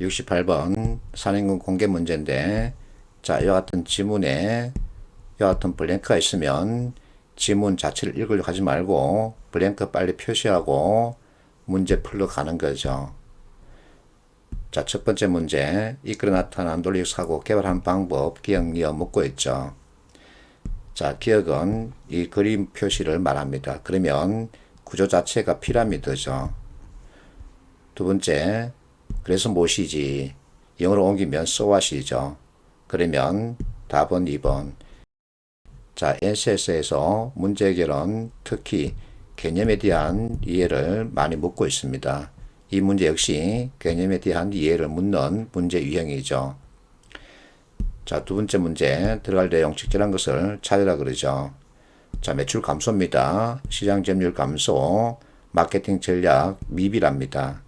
68번 산인군 공개 문제인데, 자, 이와 같은 지문에 이와 같은 블랭크가 있으면 지문 자체를 읽으려고 하지 말고 블랭크 빨리 표시하고 문제 풀러 가는 거죠. 자, 첫 번째 문제, 이끌어 나타난 논리적 사고 개발하는 방법, 기억, 이어 묻고 있죠. 자, 기억은 이 그림 표시를 말합니다. 그러면 구조 자체가 피라미드죠. 두 번째, 그래서 무엇이지? 영어로 옮기면 so what이죠. 그러면 답은 2번. 자, NCS에서 문제 해결은 특히 개념에 대한 이해를 많이 묻고 있습니다. 이 문제 역시 개념에 대한 이해를 묻는 문제 유형이죠. 자, 두 번째 문제, 들어갈 내용 적절한 것을 찾으라 그러죠. 자, 매출 감소입니다. 시장 점유율 감소, 마케팅 전략 미비랍니다.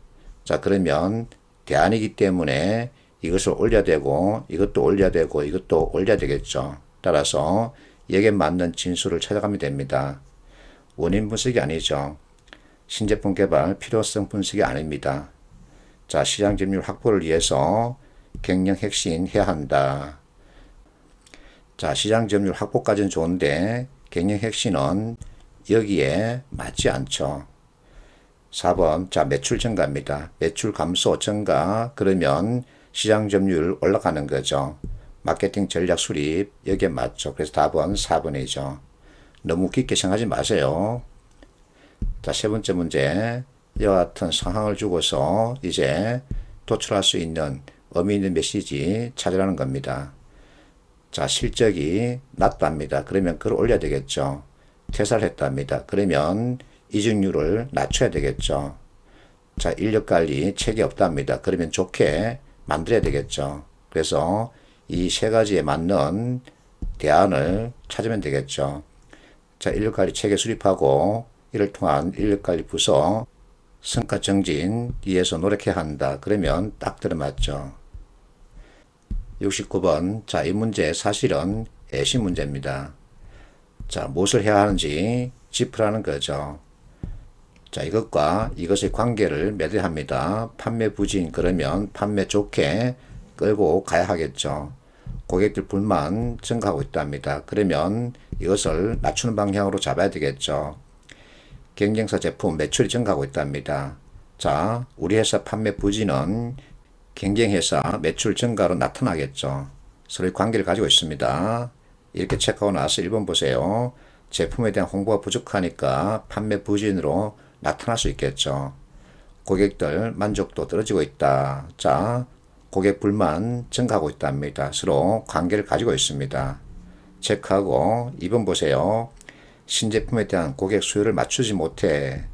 자, 그러면 대안이기 때문에 이것을 올려야 되고, 이것도 올려야 되고, 이것도 올려야 되겠죠. 따라서 여기에 맞는 진수를 찾아가면 됩니다. 원인 분석이 아니죠. 신제품 개발 필요성 분석이 아닙니다. 자, 시장 점유율 확보를 위해서 경영 혁신해야 한다. 자, 시장 점유율 확보까지는 좋은데 경영 혁신은 여기에 맞지 않죠. 4번, 자, 매출 증가입니다. 매출 감소 증가, 그러면 시장 점유율 올라가는 거죠. 마케팅 전략 수립, 여기에 맞죠. 그래서 답은 4번이죠. 너무 깊게 생각하지 마세요. 자, 세 번째 문제, 이와 같은 상황을 주고서 이제 도출할 수 있는 의미 있는 메시지 찾으라는 겁니다. 자, 실적이 낮답니다. 그러면 그걸 올려야 되겠죠. 퇴사를 했답니다. 그러면 이직률을 낮춰야 되겠죠. 자, 인력관리 체계 없답니다. 그러면 좋게 만들어야 되겠죠. 그래서 이 세 가지에 맞는 대안을 찾으면 되겠죠. 자, 인력관리 체계 수립하고 이를 통한 인력관리 부서 성과 정진 위해서 노력해야 한다. 그러면 딱 들어맞죠. 69번. 자, 이 문제 사실은 애시 문제입니다. 자, 무엇을 해야 하는지 짚으라는 거죠. 자, 이것과 이것의 관계를 맺어야 합니다. 판매 부진, 그러면 판매 좋게 끌고 가야 하겠죠. 고객들 불만 증가하고 있답니다. 그러면 이것을 낮추는 방향으로 잡아야 되겠죠. 경쟁사 제품 매출이 증가하고 있답니다. 자, 우리 회사 판매 부진은 경쟁회사 매출 증가로 나타나겠죠. 서로의 관계를 가지고 있습니다. 이렇게 체크하고 나서 1번 보세요. 제품에 대한 홍보가 부족하니까 판매 부진으로 나타날 수 있겠죠. 고객들 만족도 떨어지고 있다. 자, 고객 불만 증가하고 있답니다. 서로 관계를 가지고 있습니다. 체크하고 2번 보세요. 신제품에 대한 고객 수요를 맞추지 못해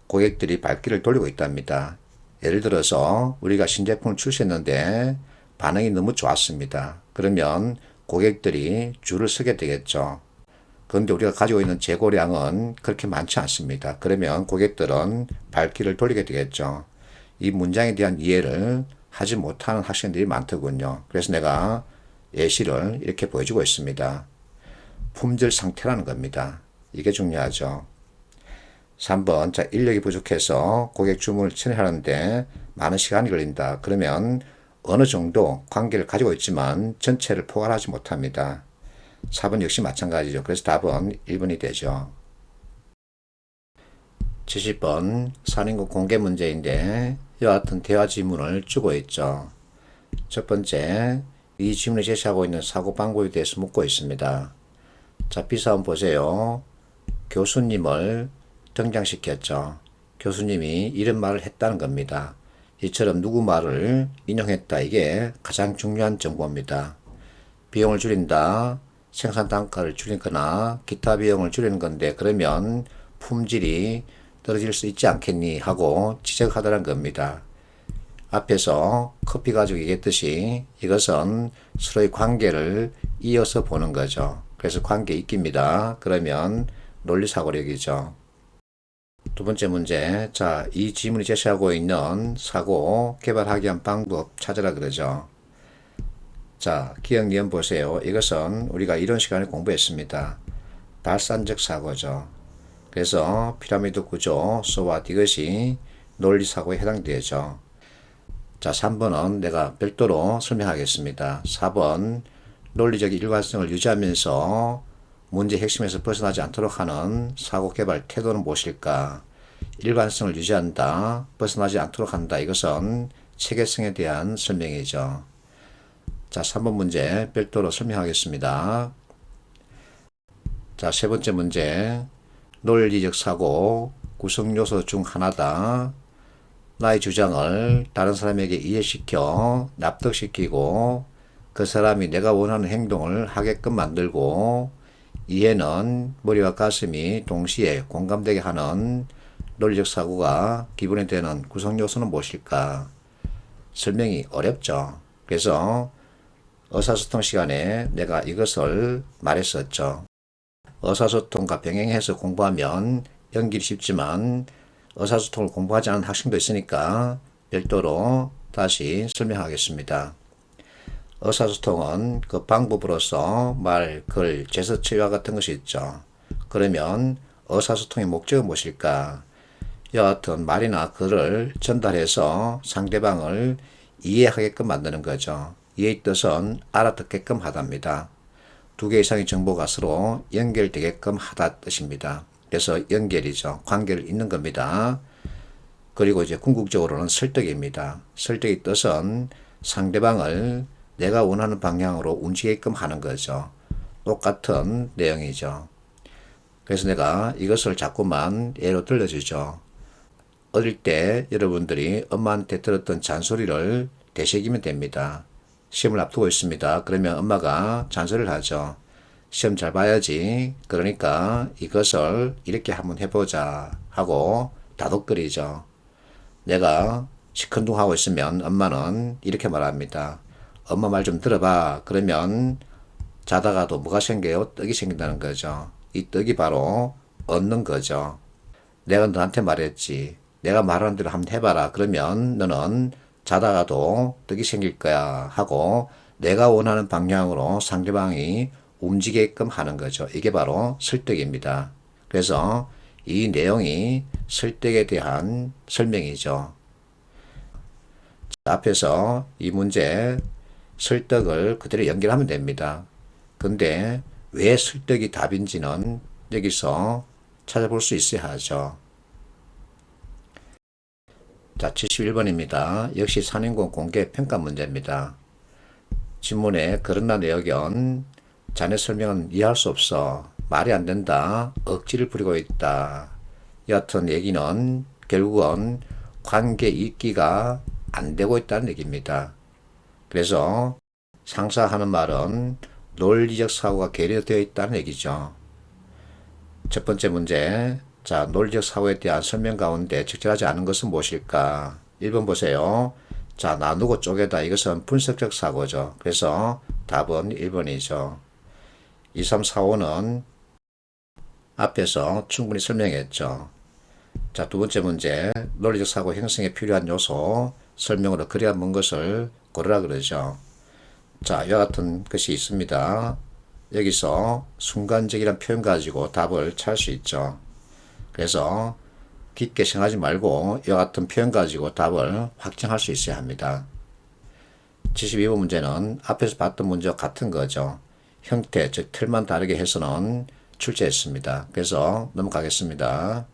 고객들이 발길을 돌리고 있답니다. 예를 들어서 우리가 신제품을 출시했는데 반응이 너무 좋았습니다. 그러면 고객들이 줄을 서게 되겠죠. 그런데 우리가 가지고 있는 재고량은 그렇게 많지 않습니다. 그러면 고객들은 발길을 돌리게 되겠죠. 이 문장에 대한 이해를 하지 못하는 학생들이 많더군요. 그래서 내가 예시를 이렇게 보여주고 있습니다. 품질 상태라는 겁니다. 이게 중요하죠. 3번, 자, 인력이 부족해서 고객 주문을 처리하는데 많은 시간이 걸린다. 그러면 어느 정도 관계를 가지고 있지만 전체를 포괄하지 못합니다. 4번 역시 마찬가지죠. 그래서 답은 1번이 되죠. 70번 산인국 공개 문제인데 이와 같은 대화 지문을 주고 있죠. 첫 번째, 이 지문에 제시하고 있는 사고 방법에 대해서 묻고 있습니다. 자, B사원 보세요. 교수님을 등장시켰죠. 교수님이 이런 말을 했다는 겁니다. 이처럼 누구 말을 인용했다. 이게 가장 중요한 정보입니다. 비용을 줄인다. 생산 단가를 줄이거나 기타 비용을 줄이는 건데 그러면 품질이 떨어질 수 있지 않겠니 하고 지적하더란 겁니다. 앞에서 커피 가지고 얘기했듯이 이것은 서로의 관계를 이어서 보는 거죠. 그래서 관계 있기입니다. 그러면 논리사고력이죠. 두 번째 문제, 자, 이 지문이 제시하고 있는 사고 개발하기 위한 방법 찾으라 그러죠. 자, 기억 니은 보세요. 이것은 우리가 이론 시간에 공부했습니다. 발산적 사고죠. 그래서 피라미드 구조, so what 이것이 논리사고에 해당되죠. 자, 3번은 내가 별도로 설명하겠습니다. 4번 논리적 일관성을 유지하면서 문제 핵심에서 벗어나지 않도록 하는 사고 개발 태도는 무엇일까? 일관성을 유지한다, 벗어나지 않도록 한다. 이것은 체계성에 대한 설명이죠. 자, 3번 문제 별도로 설명하겠습니다. 자, 세 번째 문제. 논리적 사고 구성 요소 중 하나다. 나의 주장을 다른 사람에게 이해시켜 납득시키고 그 사람이 내가 원하는 행동을 하게끔 만들고, 이해는 머리와 가슴이 동시에 공감되게 하는 논리적 사고가 기본이 되는 구성 요소는 무엇일까? 설명이 어렵죠. 그래서 의사소통 시간에 내가 이것을 말했었죠. 의사소통과 병행해서 공부하면 연기이 쉽지만 의사소통을 공부하지 않은 학생도 있으니까 별도로 다시 설명하겠습니다. 의사소통은 그 방법으로서 말, 글, 제스처와 같은 것이 있죠. 그러면 의사소통의 목적은 무엇일까? 이와 같은 말이나 글을 전달해서 상대방을 이해하게끔 만드는 거죠. 이해의 뜻은 알아듣게끔 하답니다. 두 개 이상의 정보가 서로 연결되게끔 하다 뜻입니다. 그래서 연결이죠. 관계를 잇는 겁니다. 그리고 이제 궁극적으로는 설득입니다. 설득의 뜻은 상대방을 내가 원하는 방향으로 움직이게끔 하는 거죠. 똑같은 내용이죠. 그래서 내가 이것을 자꾸만 예로 들려주죠. 어릴 때 여러분들이 엄마한테 들었던 잔소리를 되새기면 됩니다. 시험을 앞두고 있습니다. 그러면 엄마가 잔소리를 하죠. 시험 잘 봐야지. 그러니까 이것을 이렇게 한번 해보자 하고 다독거리죠. 내가 시큰둥하고 있으면 엄마는 이렇게 말합니다. 엄마 말 좀 들어봐. 그러면 자다가도 뭐가 생겨요? 떡이 생긴다는 거죠. 이 떡이 바로 얻는 거죠. 내가 너한테 말했지. 내가 말하는 대로 한번 해봐라. 그러면 너는 자다가도 떡이 생길 거야 하고 내가 원하는 방향으로 상대방이 움직이게끔 하는 거죠. 이게 바로 설득입니다. 그래서 이 내용이 설득에 대한 설명이죠. 앞에서 이 문제 설득을 그대로 연결하면 됩니다. 근데 왜 설득이 답인지는 여기서 찾아볼 수 있어야 하죠. 자, 71번입니다. 역시 산인공 공개 평가 문제입니다. 지문에 그러나 내 의견, 자네 설명은 이해할 수 없어. 말이 안 된다. 억지를 부리고 있다. 여하튼 얘기는 결국은 관계 잇기가 안 되고 있다는 얘기입니다. 그래서 상사하는 말은 논리적 사고가 계류되어 있다는 얘기죠. 첫 번째 문제. 자, 논리적 사고에 대한 설명 가운데 적절하지 않은 것은 무엇일까? 1번 보세요. 자, 나누고 쪼개다. 이것은 분석적 사고죠. 그래서 답은 1번이죠. 2, 3, 4, 5는 앞에서 충분히 설명했죠. 자, 두 번째 문제. 논리적 사고 형성에 필요한 요소 설명으로 그래야 먼 것을 고르라 그러죠. 자, 이와 같은 것이 있습니다. 여기서 순간적이란 표현 가지고 답을 찾을 수 있죠. 그래서 깊게 생각하지 말고 이와 같은 표현 가지고 답을 확정할 수 있어야 합니다. 72번 문제는 앞에서 봤던 문제와 같은 거죠. 형태, 즉 틀만 다르게 해서는 출제했습니다. 그래서 넘어가겠습니다.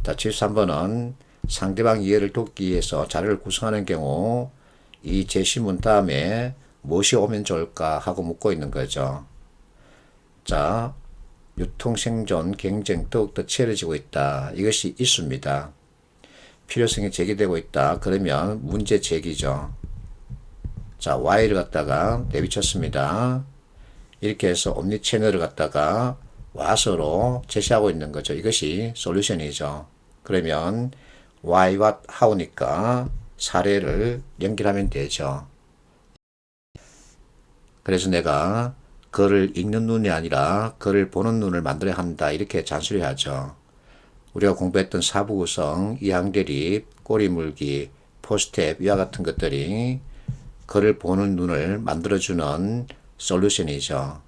자, 73번은 상대방 이해를 돕기 위해서 자료를 구성하는 경우 이 제시문 다음에 무엇이 오면 좋을까 하고 묻고 있는 거죠. 자, 유통, 생존, 경쟁 더욱더 치열해지고 있다. 이것이 이수입니다. 필요성이 제기되고 있다. 그러면 문제 제기죠. 자, Y를 갖다가 내비쳤습니다. 이렇게 해서 옴니채널을 갖다가 와서로 제시하고 있는 거죠. 이것이 솔루션이죠. 그러면 Why, What, How니까 사례를 연결하면 되죠. 그래서 내가 글을 읽는 눈이 아니라 글을 보는 눈을 만들어야 한다. 이렇게 잔소리하죠. 우리가 공부했던 사부 구성, 이항대립, 꼬리물기, 포스텝 이와 같은 것들이 글을 보는 눈을 만들어주는 솔루션이죠.